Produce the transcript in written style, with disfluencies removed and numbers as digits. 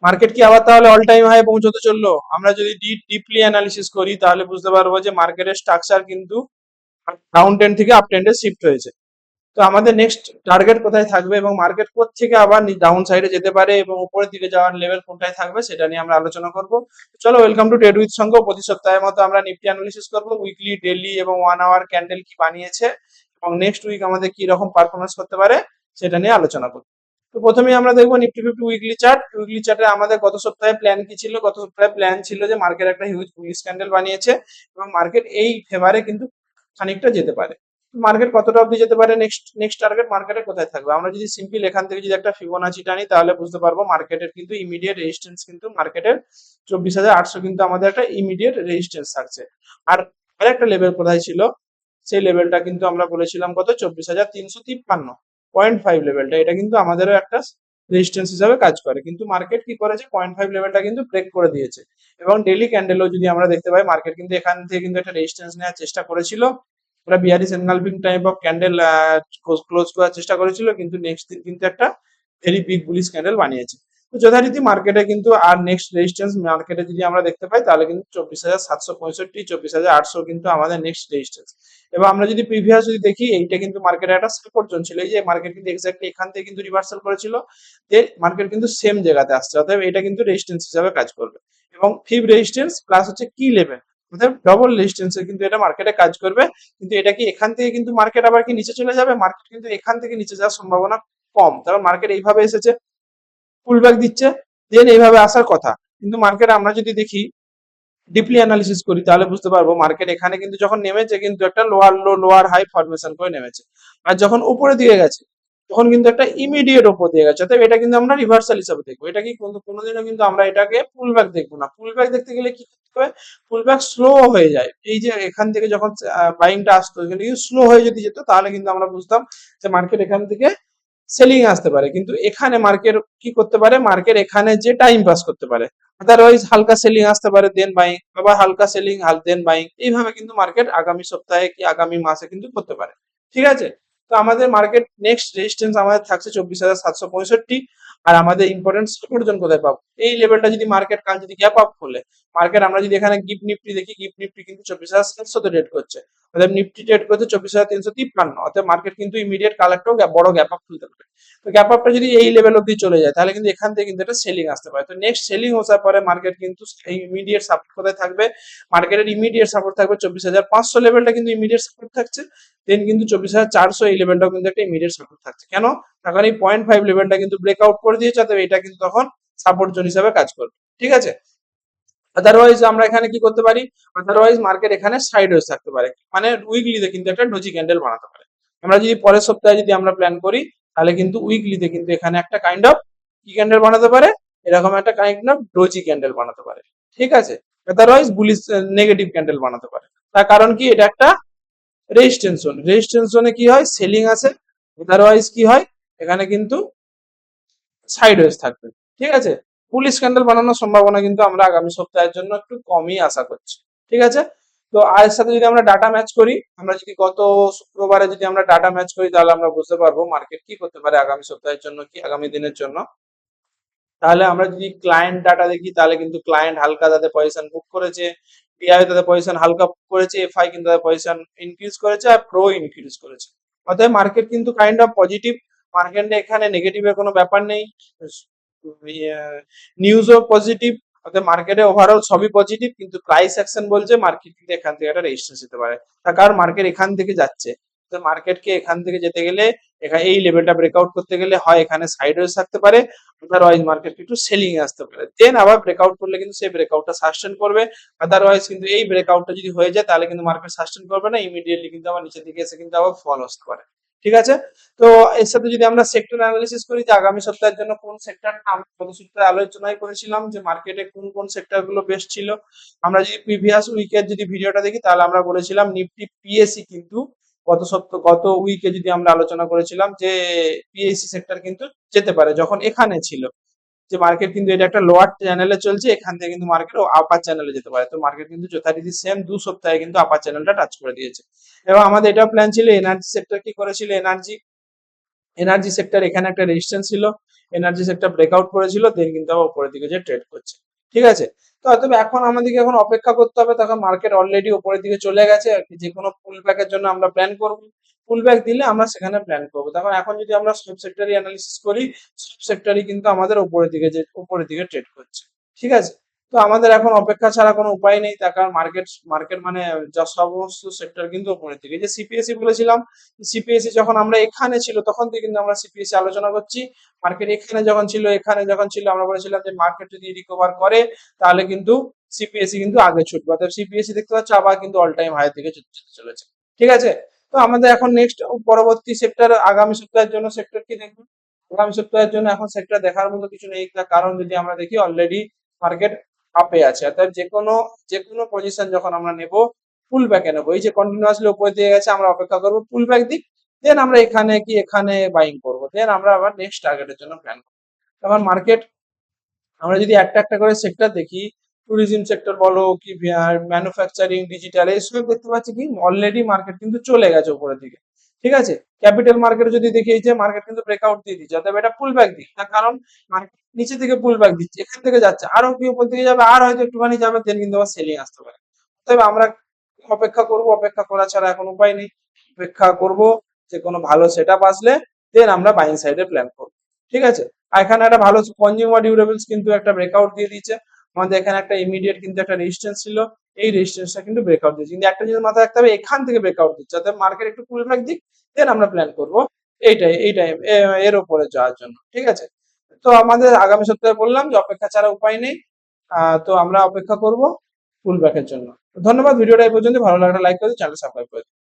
Market কি আবার তাহলে অল টাইম হাই পৌঁছতে চললো? আমরা যদি ডিপলি অ্যানালিসিস করি তাহলে বুঝতে পারবো যে মার্কেটের স্ট্রাকচার কিন্তু ডাউন ট্রেন্ড থেকে আপ ট্রেন্ডে শিফট হয়েছে। তো আমাদের নেক্সট টার্গেট কোথায় থাকবে এবং মার্কেট থেকে আবার ডাউন সাইডে যেতে পারে এবং উপরের দিকে যাওয়ার লেভেল কোনটায় থাকবে সেটা নিয়ে আমরা আলোচনা করব। চলো, ওয়েলকাম টু ট্রেড উইথ সঙ্গ। প্রতি সপ্তাহের মতো আমরা নিফটি অ্যানালিসিস করব, উইকলি, ডেইলি এবং 1 আওয়ার ক্যান্ডেল কি বানিয়েছে এবং নেক্সট উইক আমাদের কি রকম পারফরমেন্স করতে পারে সেটা নিয়ে আলোচনা করব। তো প্রথমেই আমরা দেখবো Nifty fifty weekly chart. Weekly চার্টে আমাদের গত সপ্তাহে প্ল্যান কি ছিল? গত সপ্তাহে প্ল্যান ছিল যে মার্কেট একটা হিউজ বুলিশ ক্যান্ডেল বানিয়েছে এবং মার্কেট এই ফেভারে কিন্তু খানিকটা যেতে পারে। মার্কেট কতটা অবধি যেতে পারে, নেক্সট নেক্সট টার্গেট মার্কেটে কোথায় থাকবে? আমরা যদি সিম্পল এখান থেকে যদি একটা ফিবোনাচি টানি তাহলে বুঝতে পারবো মার্কেটের কিন্তু ইমিডিয়েট রেজিস্ট্যান্স কিন্তু মার্কেটের 24,800 কিন্তু আমাদের একটা ইমিডিয়েট রেজিস্ট্যান্স থাকছে। আর আরেকটা লেভেল কোথায় ছিল? সেই লেভেলটা কিন্তু আমরা বলেছিলাম কত, 24,353.5 লেভেলটা, এটা কিন্তু আমাদেরও একটা রেজিস্ট্যান্স হিসাবে কাজ করে। কিন্তু মার্কেট কি করেছে, 0.5 লেভেলটা কিন্তু ব্রেক করে দিয়েছে। এবং ডেইলি ক্যান্ডেলও যদি আমরা দেখতে পাই মার্কেট কিন্তু এখান থেকে কিন্তু একটা রেজিস্ট্যান্স নেওয়ার চেষ্টা করেছিল, ওরা bearish engulfing type of candle close করার চেষ্টা করেছিল, কিন্তু নেক্সট দিন কিন্তু একটা ভেরি বিগ বুলিশ ক্যান্ডেল বানিয়েছে। তো যথারীতি মার্কেটে কিন্তু আর নেক্সট রেজিস্ট্যান্স মার্কেটে যদি আমরা দেখতে পাই তাহলে কিন্তু 24,765, 24,800 কিন্তু আমাদের নেক্সট রেজিস্ট্যান্স। এবং আমরা যদি প্রিভিয়াস যদি দেখি, এইটা কিন্তু মার্কেটের একটা সাপোর্ট জোন ছিল। এই যে মার্কেট কিন্তু এক্স্যাক্টলি এখান থেকে কিন্তু রিভার্সাল করেছিল, যে মার্কেট কিন্তু সেম জায়গাতে আসছে, অতএব এটা কিন্তু রেজিস্ট্যান্স হিসাবে কাজ করবে। এবং ফিফ রেজিস্ট্যান্স প্লাস হচ্ছে কি লেভেল, অতএব ডবল রেজিস্ট্যান্সে কিন্তু এটা মার্কেটে কাজ করবে। কিন্তু এটা কি এখান থেকে কিন্তু মার্কেট আবার কি নিচে চলে যাবে? মার্কেট কিন্তু এখান থেকে নিচে যাওয়ার সম্ভাবনা কম, কারণ মার্কেট এইভাবে এসেছে, পুলব্যাক দিচ্ছে, দেন এইভাবে আসার কথা। কিন্তু মার্কেট আমরা যদি দেখি, ডিপলি অ্যানালিসিস করি তাহলে বুঝতে পারবো মার্কেট এখানে কিন্তু যখন নেমেছে কিন্তু একটা lower low lower high formation করে নেমেছে, আর যখন উপরে দিয়ে গেছে তখন কিন্তু একটা ইমিডিয়েট উপর দিয়ে গেছে। অতএব এটা কিন্তু আমরা রিভার্সাল হিসাবে দেখবো, এটা কি কোনোদিনও কিন্তু আমরা এটাকে পুলব্যাক দেখবো না। পুলব্যাক দেখতে গেলে কি করতে হবে, পুলব্যাক স্লো হয়ে যায়। এই যে এখান থেকে যখন বাইংটা আসতো এখানে কিন্তু স্লো হয়ে যদি যেত তাহলে কিন্তু আমরা বুঝতাম যে মার্কেট এখান থেকে সেলিং আসতে পারে। কিন্তু এখানে মার্কেট কি করতে পারে, মার্কেট এখানে যে টাইম পাস করতে পারে, আদারওয়াইজ হালকা সেলিং আসতে পারে দেন বাইং, আবার হালকা সেলিং দেন বাইং, এইভাবে কিন্তু মার্কেট আগামী সপ্তাহে কি আগামী মাসে কিন্তু করতে পারে। ঠিক আছে? তো আমাদের মার্কেট নেক্সট রেজিস্ট্যান্স আমাদের থাকছে 24,765। আর আমাদের ইম্পর্টেন্ট সাপোর্ট জোন কোথায় পাবো? এই লেভেলটা যদি মার্কেট কাল যদি গ্যাপ আপ খোলে, মার্কেট আমরা যদি এখানে গিফট নিফটি দেখি, গিফট নিফটি কিন্তু 24,700 তে ট্রেড করছে, অর্থাৎ নিফটি ট্রেড করছে 24,353, অর্থাৎ মার্কেট কিন্তু ইমিডিয়েট কাল একটা বড় গ্যাপ আপ খুলতে পারে। তো গ্যাপ আপটা যদি এই লেভেল অব্দি চলে যায় তাহলে কিন্তু এখান থেকে কিন্তু একটা সেলিং আসতে পারে। তো নেক্সট সেলিং হওয়ার পরে মার্কেট কিন্তু এই ইমিডিয়েট সাপোর্ট কোথায় থাকবে, মার্কেটের ইমিডিয়েট সাপোর্ট থাকবে 24,500 লেভেলটা কিন্তু ইমিডিয়েট সাপোর্ট থাকছে। দেন কিন্তু 24,400 এই লেভেলটাও কিন্তু একটা ইমিডিয়েট সাপোর্ট থাকছে। কেন? কারণ এই 0.5 লেভেলটা কিন্তু ব্রেকআউট করে দিয়েছে, অতএব এটা কিন্তু তখন সাপোর্ট জোন হিসাবে কাজ করবে। ঠিক আছে? আদারওয়াইজ আমরা এখানে কি করতে পারি, আদারওয়াইজ মার্কেট এখানে সাইডওয়েজ থাকতে পারে, মানে উইকলিতে কিন্তু একটা ডোজি ক্যান্ডেল বানাতে পারে। আমরা যদি পরের সপ্তাহে যদি আমরা প্ল্যান করি তাহলে কিন্তু উইকলিতে কিন্তু এখানে একটা কাইন্ড অফ কি ক্যান্ডেল বানাতে পারে, এরকম একটা কাইন্ড অফ ডোজি ক্যান্ডেল বানাতে পারে। ঠিক আছে? আদারওয়াইজ বুলিশ নেগেটিভ ক্যান্ডেল বানাতে পারে। তার কারণ কি, এটা একটা রেজিস্ট্যান্স জোন, রেজিস্ট্যান্স জোনে কি হয়, সেলিং আছে, আদারওয়াইজ কি হয়, এখানে কিন্তু সাইডওয়েজ থাকবে। ঠিক আছে? পুলিশ ক্যান্ডেল বানানোর সম্ভাবনা কিন্তু আমরা আগামী সপ্তাহের জন্য একটু কমই আশা করছি। ঠিক আছে? তো আর এর সাথে যদি আমরা ডাটা ম্যাচ করি, আমরা যদি গত শুক্রবারে যদি আমরা ডাটা ম্যাচ করি তাহলে আমরা বুঝতে পারবো মার্কেট কি করতে পারে আগামী সপ্তাহের জন্য কি আগামী দিনের জন্য। তাহলে আমরা যদি ক্লায়েন্ট ডাটা দেখি তাহলে কিন্তু ক্লায়েন্ট হালকা তাদের পজিশন বুক করেছে, পিআই তাদের পজিশন হালকা বুক করেছে, এফআই কিন্তু তাদের পজিশন ইনক্রিজ করেছে আর প্রো ইনক্রিজ করেছে। অতএব মার্কেট কিন্তু কাইন্ড অফ পজিটিভ, মার্কেটে এখানে নেগেটিভের কোনো ব্যাপার নেই, নিউজও পজিটিভ, অর্থাৎ মার্কেটে ওভারঅল সবই পজিটিভ। কিন্তু প্রাইস অ্যাকশন বলছে মার্কেট কিন্তু এখান থেকে একটা রেজিস্ট্যান্স দিতে পারে, তার কারণ মার্কেট এখান থেকে যাচ্ছে। তো মার্কেটকে এখান থেকে যেতে গেলে এখানে এই লেভেলটা ব্রেকআউট করতে গেলে হয় এখানে সাইডওয়েজ থাকতে পারে, আদারওয়াইজ মার্কেট একটু সেলিং এ আসতে পারে, দেন আবার ব্রেকআউট করলে কিন্তু সেই ব্রেকআউটটা সাস্টেন করবে। আদারওয়াইজ কিন্তু এই ব্রেকআউটটা যদি হয়ে যায় তাহলে কিন্তু মার্কেট সাস্টেন করবে না, ইমিডিয়েটলি কিন্তু আবার নিচের দিকে এসে কিন্তু আবার ফল আসতে পারে। ঠিক আছে? তো এর সাথে যদি আমরা সেক্টর অ্যানালিসিস করি যে আগামী সপ্তাহের জন্য কোন সেক্টরটা, আমরা গত সপ্তাহে আলোচনায় করেছিলাম যে মার্কেটে কোন কোন সেক্টর গুলো বেস্ট ছিল। আমরা যদি প্রিভিয়াস উইকের যদি ভিডিওটা দেখি তাহলে আমরা বলেছিলাম নিফটি পিএসসি কিন্তু গত উইকে যদি আমরা আলোচনা করেছিলাম যে পিএসসি সেক্টর কিন্তু যেতে পারে, যখন এখানে ছিল যে মার্কেট কিন্তু এটা একটা লোয়ার চ্যানেলে চলছে, এখান থেকে কিন্তু মার্কেট ও আপার চ্যানেলে যেতে পারে। তো মার্কেট কিন্তু যথারীতি সেম 2 সপ্তাহে কিন্তু আপার চ্যানেলটা টাচ করে দিয়েছে। এবং আমাদের এটা প্ল্যান ছিল এনার্জি সেক্টর কি করেছিল, এনার্জি এনার্জি সেক্টর এখানে একটা রেজিস্ট্যান্স ছিল এনার্জি সেক্টর ব্রেকআউট করেছিল, দেন কিন্তু আবার উপরের দিকে যে ট্রেড করছে। ঠিক আছে, তো অতএব এখন আমাদেরকে এখন অপেক্ষা করতে হবে, তখন মার্কেট অলরেডি উপরের দিকে চলে গেছে, যে কোনো পুল ব্যাকের জন্য আমরা প্ল্যান করব, পুল ব্যাক দিলে আমরা সেখানে প্ল্যান করবো। তখন এখন যদি আমরা সব সেক্টরই অ্যানালিসিস করি, সব সেক্টরই কিন্তু আমাদের উপরের দিকে ট্রেড করছে। ঠিক আছে, তো আমাদের এখন অপেক্ষা ছাড়া কোনো উপায় নেই, তার কারণ মার্কেট মার্কেট মানে যা সমস্ত সেক্টর কিন্তু উপরের দিকে। যে সিপিএসসি বলেছিলাম, সিপিএসসি যখন আমরা এখানে ছিল তখন থেকে কিন্তু আমরা সিপিএসসি আলোচনা করছি। মার্কেট এখানে যখন ছিল আমরা বলেছিলাম যে মার্কেট যদি রিকভার করে তাহলে কিন্তু সিপিএসসি কিন্তু আগে ছুটবে, অর্থাৎ সিপিএসসি দেখতে পাচ্ছ আবার কিন্তু অল টাইম হাই থেকে যেতে চলেছে। ঠিক আছে, তো আমাদের এখন নেক্সট পরবর্তী সেক্টর আগামী সপ্তাহের জন্য সেক্টর কি দেখবো? আগামী সপ্তাহের জন্য এখন সেক্টর দেখার মতো কিছু নেই, তার কারণ যদি আমরা দেখি অলরেডি মার্কেট আপে আছে, অর্থাৎ যে কোনো পজিশন যখন আমরা নেব পুল ব্যাকে নেবো। এই যে কন্টিনিউয়াসলি উপরে দিয়ে গেছে, আমরা অপেক্ষা করবো পুল ব্যাক দিক, দেন আমরা এখানে বাইং করবো, দেন আমরা আবার নেক্সট টার্গেটের জন্য প্ল্যান করবো। তখন মার্কেট আমরা যদি একটা একটা করে সেক্টর দেখি, ট্যুরিজম সেক্টর বলো কি ম্যানুফ্যাকচারিং, ডিজিটাল, এইসব দেখতে পাচ্ছি কি অলরেডি মার্কেট কিন্তু চলে গেছে উপরের দিকে। ঠিক আছে, ক্যাপিটাল মার্কেট যদি দেখি, এই যে মার্কেট কিন্তু ব্রেকআউট দিয়ে দিচ্ছে, অর্থাৎ এটা পুল ব্যাক দিক, তার কারণ মার্কেট নিচে থেকে পুল ব্যাক দিচ্ছে, এখান থেকে যাচ্ছে আরো কি উপর দিকে যাবে, আর হয়তো একটুখানি যাবে, দেন কিন্তু আবার সেলিং আসতে পারে। তবে আমরা অপেক্ষা করব, অপেক্ষা করা ছাড়া এখন উপায় নেই, অপেক্ষা করব যে কোনো ভালো সেটআপ আসলে দেন আমরা বাইং সাইডে প্ল্যান করব। ঠিক আছে, আর এখানে একটা ভালো কনজিউমার ডিউরেবলস কিন্তু একটা ব্রেকআউট দিয়ে দিয়েছে, আমাদের এখানে একটা ইমিডিয়েট কিন্তু একটা রেজিস্ট্যান্স ছিল, এই রেজিস্ট্যান্সটা কিন্তু ব্রেকআউট দিয়েছে, কিন্তু একটা জিনিস মাথায় রাখতে হবে এখান থেকে ব্রেকআউট দিচ্ছে, অর্থাৎ মার্কেট একটু পুল ব্যাক দিক, দেন আমরা প্ল্যান করব এই টাইম এর উপরে যাওয়ার জন্য। ঠিক আছে, তো আমাদের আগামী সপ্তাহে বললাম যে অপেক্ষা ছাড়া উপায় নেই, তো আমরা অপেক্ষা করব পুল ব্যাকের জন্য। ধন্যবাদ, ভিডিওটা এই পর্যন্ত, ভালো লাগলে লাইক করে চ্যানেল সাবস্ক্রাইব করে দিন।